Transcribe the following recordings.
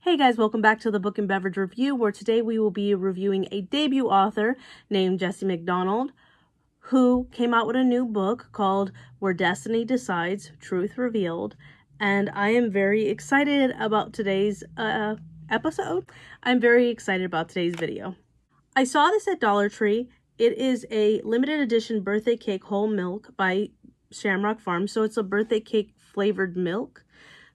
Hey guys, welcome back to the Book and Beverage Review, where today we will be reviewing a debut author named Jessie McDonald, who came out with a new book called Where Destiny Decides, Truth Revealed. And I am very excited about today's episode. I'm very excited about today's video. I saw this at Dollar Tree. It is a limited edition birthday cake whole milk by Shamrock Farm. So it's a birthday cake flavored milk.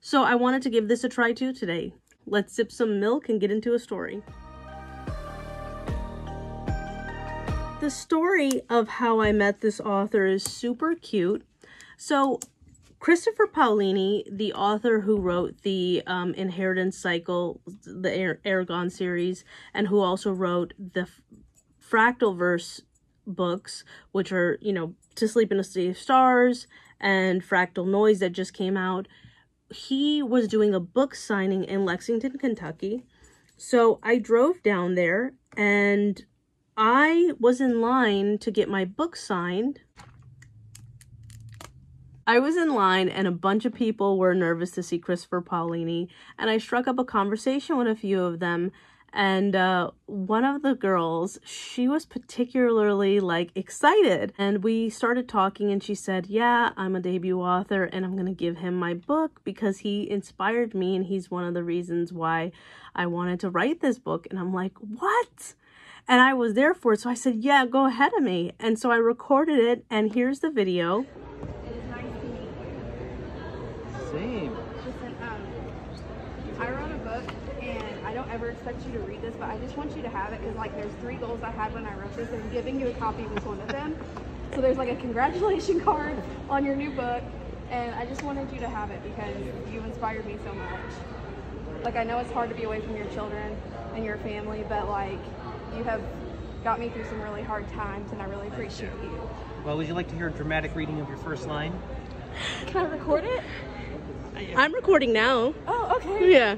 So I wanted to give this a try too today. Let's sip some milk and get into a story. The story of how I met this author is super cute. So Christopher Paolini, the author who wrote the Inheritance Cycle, the Aragon series, and who also wrote the Fractalverse books, which are, To Sleep in a Sea of Stars and Fractal Noise that just came out. He was doing a book signing in Lexington, Kentucky. So I drove down there and I was in line to get my book signed. I was in line and a bunch of people were nervous to see Christopher Paolini, and I struck up a conversation with a few of them. And one of the girls, she was particularly excited, and we started talking and she said, yeah, I'm a debut author and I'm going to give him my book because he inspired me and he's one of the reasons why I wanted to write this book. And I'm like, what? And I was there for it. So I said, yeah, go ahead of me. And so I recorded it and here's the video. It is nice to meet you. Same. Listen, I wrote a book and I don't ever expect you to read this, but I just want you to have it because there's 3 goals I had when I wrote this, and giving you a copy was one of them. So there's a congratulation card on your new book, and I just wanted you to have it because you inspired me so much. I know it's hard to be away from your children and your family, but you have got me through some really hard times and I really appreciate you. Well, would you like to hear a dramatic reading of your first line? Can I record it? I'm recording now. Oh, okay. Yeah.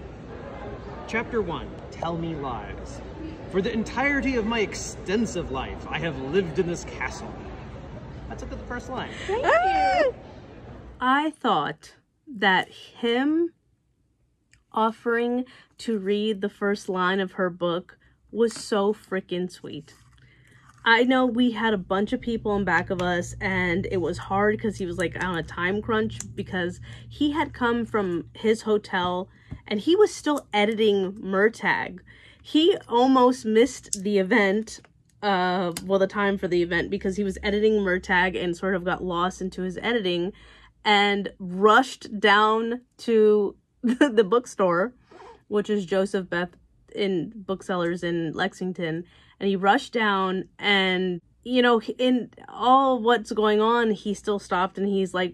Chapter 1, Tell Me Lies. For the entirety of my extensive life, I have lived in this castle. That's a good first line. Thank you. I thought that him offering to read the first line of her book was so freaking sweet. I know we had a bunch of people in back of us and it was hard because he was on a time crunch because he had come from his hotel and he was still editing Murtag. He almost missed the event, the time for the event, because he was editing Murtag and sort of got lost into his editing and rushed down to the bookstore, which is Joseph Beth in booksellers in Lexington. And he rushed down and, in all what's going on, he still stopped and he's read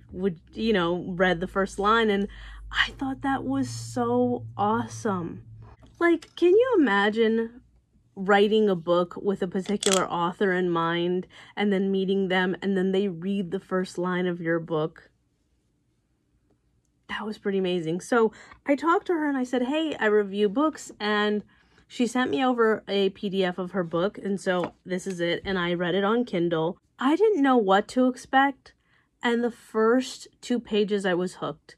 the first line. And I thought that was so awesome. Can you imagine writing a book with a particular author in mind and then meeting them and then they read the first line of your book? That was pretty amazing. So I talked to her and I said, hey, I review books, and she sent me over a PDF of her book, and so this is it, and I read it on Kindle. I didn't know what to expect, and the first 2 pages I was hooked.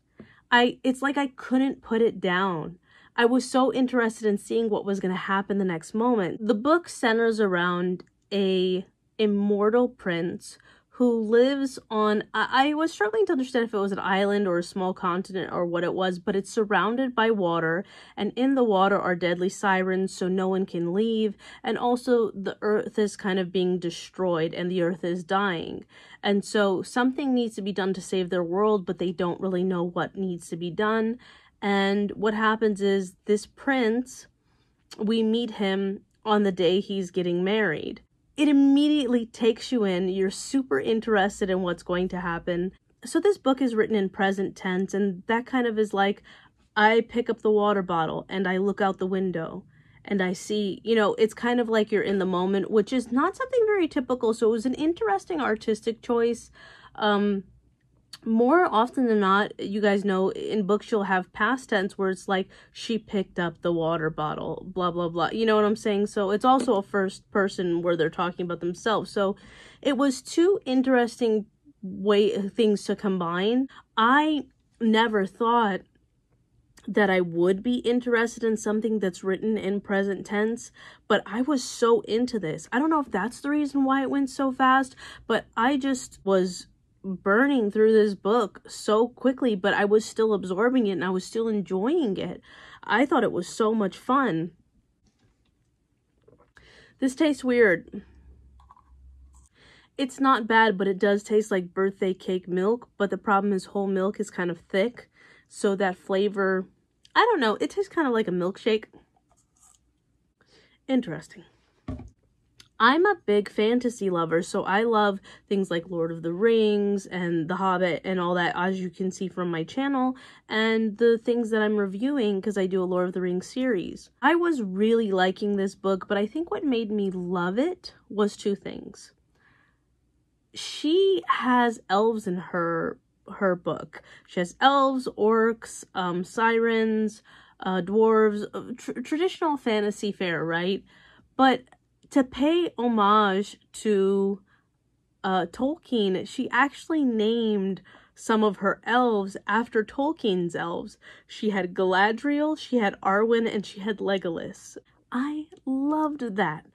It's like I couldn't put it down. I was so interested in seeing what was going to happen the next moment. The book centers around a immortal prince who lives on, I was struggling to understand if it was an island or a small continent or what it was, but it's surrounded by water, and in the water are deadly sirens, so no one can leave, and also the earth is kind of being destroyed and the earth is dying, and so something needs to be done to save their world, but they don't really know what needs to be done. And what happens is this prince, we meet him on the day he's getting married. It immediately takes you in. You're super interested in what's going to happen. So this book is written in present tense, and that kind of is I pick up the water bottle and I look out the window and I see, it's kind of like you're in the moment, which is not something very typical. So it was an interesting artistic choice. More often than not, you guys know, in books you'll have past tense where it's she picked up the water bottle, blah, blah, blah. You know what I'm saying? So it's also a first person where they're talking about themselves. So it was 2 interesting things to combine. I never thought that I would be interested in something that's written in present tense, but I was so into this. I don't know if that's the reason why it went so fast, but I just was burning through this book so quickly, but I was still absorbing it and I was still enjoying it. I thought it was so much fun. This tastes weird. It's not bad, but it does taste like birthday cake milk, but the problem is whole milk is kind of thick. So that flavor, I don't know, it tastes kind of like a milkshake. Interesting. I'm a big fantasy lover, so I love things like Lord of the Rings and The Hobbit and all that, as you can see from my channel, and the things that I'm reviewing because I do a Lord of the Rings series. I was really liking this book, but I think what made me love it was two things. She has elves in her book. She has elves, orcs, sirens, dwarves, traditional fantasy fare, right? But to pay homage to Tolkien, she actually named some of her elves after Tolkien's elves. She had Galadriel, she had Arwen, and she had Legolas. I loved that.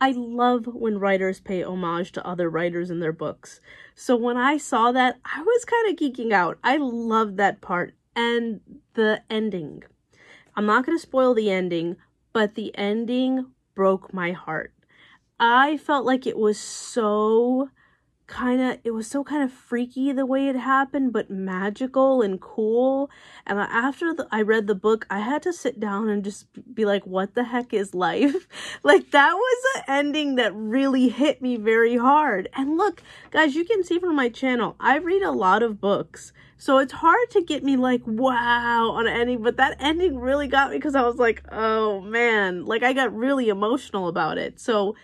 I love when writers pay homage to other writers in their books. So when I saw that, I was kind of geeking out. I loved that part. And the ending. I'm not going to spoil the ending, but the ending broke my heart. I felt like it was so kind of freaky the way it happened, but magical and cool. And after I read the book, I had to sit down and just be like, what the heck is life? Like, that was an ending that really hit me very hard. And look, guys, you can see from my channel, I read a lot of books. So it's hard to get me like, wow, on an ending, but that ending really got me because I was like, oh man, like I got really emotional about it. So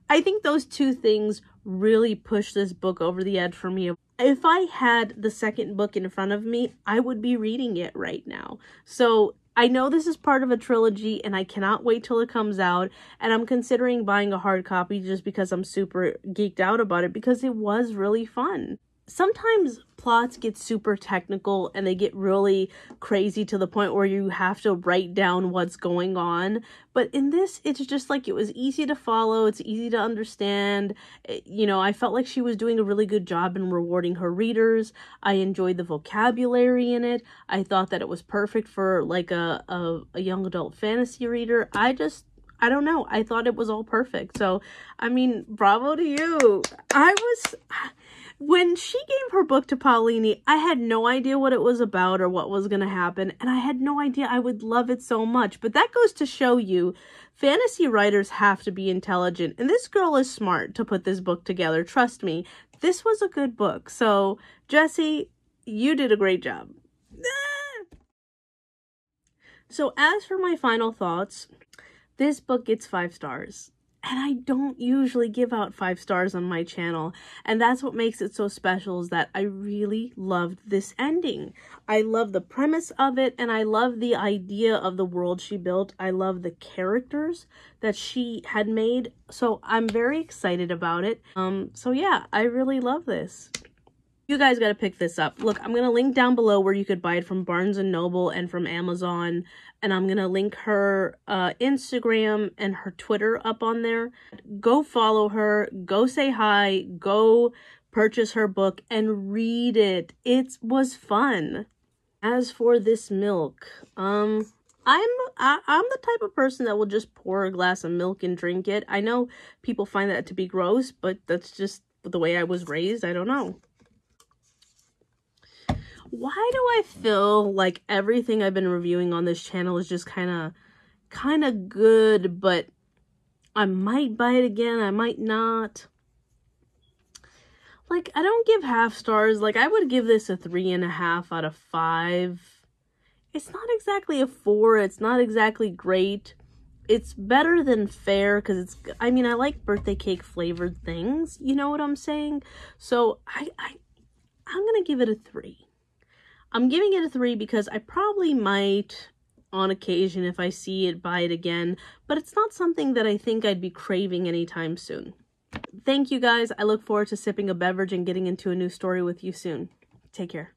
I think those two things really pushed this book over the edge for me. If I had the second book in front of me, I would be reading it right now. So I know this is part of a trilogy and I cannot wait till it comes out. And I'm considering buying a hard copy just because I'm super geeked out about it because it was really fun. Sometimes plots get super technical and they get really crazy to the point where you have to write down what's going on. But in this, it's just like it was easy to follow. It's easy to understand. You know, I felt like she was doing a really good job in rewarding her readers. I enjoyed the vocabulary in it. I thought that it was perfect for like a young adult fantasy reader. I don't know. I thought it was all perfect. So, I mean, bravo to you. When she gave her book to Paolini, I had no idea what it was about or what was going to happen. And I had no idea I would love it so much. But that goes to show you, fantasy writers have to be intelligent. And this girl is smart to put this book together. Trust me, this was a good book. So, Jessie, you did a great job. So, as for my final thoughts, this book gets 5 stars. And I don't usually give out 5 stars on my channel. And that's what makes it so special, is that I really loved this ending. I love the premise of it, and I love the idea of the world she built. I love the characters that she had made. So I'm very excited about it. So yeah, I really love this. You guys got to pick this up. Look, I'm going to link down below where you could buy it from Barnes & Noble and from Amazon. And I'm going to link her Instagram and her Twitter up on there. Go follow her. Go say hi. Go purchase her book and read it. It was fun. As for this milk, I'm the type of person that will just pour a glass of milk and drink it. I know people find that to be gross, but that's just the way I was raised. I don't know. Why do I feel like everything I've been reviewing on this channel is just kind of good, but I might buy it again, I might not. Like, I don't give half stars. Like, I would give this a 3.5 out of 5. It's not exactly a 4. It's not exactly great. It's better than fair because it's, I mean, I like birthday cake flavored things. You know what I'm saying? So I'm going to give it a 3. I'm giving it a 3 because I probably might, on occasion, if I see it, buy it again. But it's not something that I think I'd be craving anytime soon. Thank you guys. I look forward to sipping a beverage and getting into a new story with you soon. Take care.